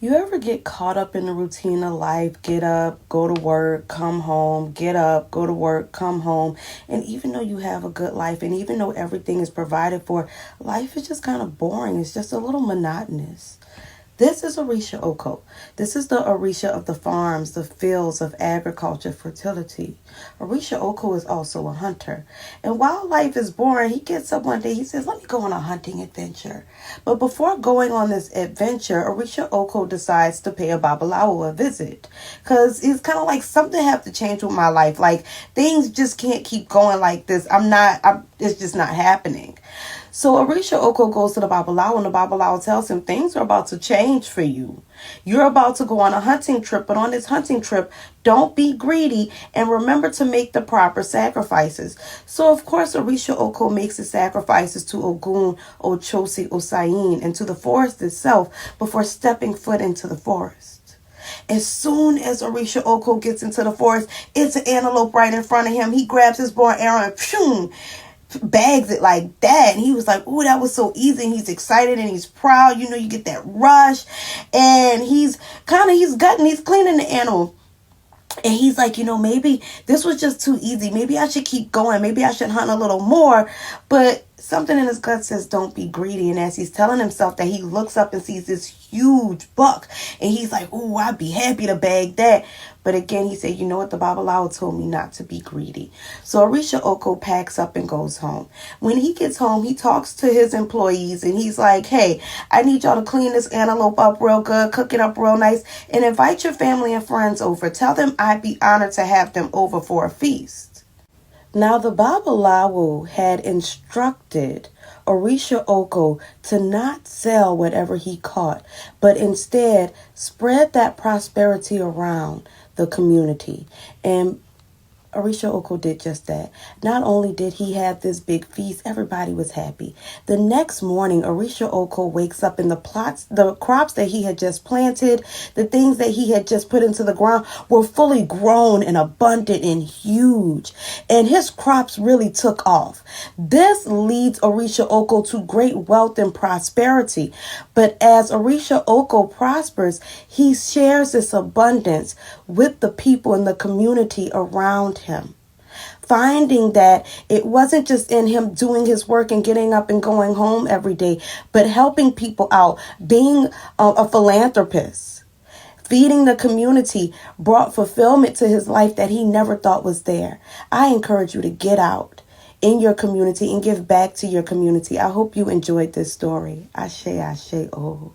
You ever get caught up in the routine of life? Get up, go to work, come home, get up, go to work, come home. And even though you have a good life and even though everything is provided for, life is just kind of boring. It's just a little monotonous. This is Orisha Oko. This is the Orisha of the farms, the fields of agriculture, fertility. Orisha Oko is also a hunter. And while life is boring, he gets up one day, he says, let me go on a hunting adventure. But before going on this adventure, Orisha Oko decides to pay a Babalawo a visit. Because it's kind of like something have to change with my life. Like things just can't keep going like this. It's just not happening. So Orisha Oko goes to the Babalawo and the Babalawo tells him things are about to change for you. You're about to go on a hunting trip, but on this hunting trip, don't be greedy and remember to make the proper sacrifices. So of course Orisha Oko makes the sacrifices to Ogun, Ochosi, Osayin, and to the forest itself before stepping foot into the forest. As soon as Orisha Oko gets into the forest, it's an antelope right in front of him. He grabs his bow and arrow and pshoo, bags it like that. And he was like, oh, that was so easy. And he's excited and he's proud. You know, you get that rush. And he's gutting, he's cleaning the animal. And he's like, maybe this was just too easy. Maybe I should keep going. Maybe I should hunt a little more. But something in his gut says, don't be greedy. And as he's telling himself that, he looks up and sees this huge buck. And he's like, oh, I'd be happy to bag that. But again, he said, you know what? The Babalawo told me not to be greedy. So Orisha Oko packs up and goes home. When he gets home, he talks to his employees and he's like, hey, I need y'all to clean this antelope up real good, cook it up real nice, and invite your family and friends over. Tell them I'd be honored to have them over for a feast. Now the Babalawo had instructed Orisha Oko to not sell whatever he caught, but instead spread that prosperity around the community. And Orisha Oko did just that. Not only did he have this big feast, everybody was happy. The next morning, Orisha Oko wakes up and the crops that he had just planted, the things that he had just put into the ground were fully grown and abundant and huge. And his crops really took off. This leads Orisha Oko to great wealth and prosperity. But as Orisha Oko prospers, he shares this abundance with the people in the community around him, finding that it wasn't just in him doing his work and getting up and going home every day, but helping people out, being a philanthropist, feeding the community, brought fulfillment to his life that he never thought was there. I encourage you to get out in your community and give back to your community. I hope you enjoyed this story. Ashe, ashe, oh.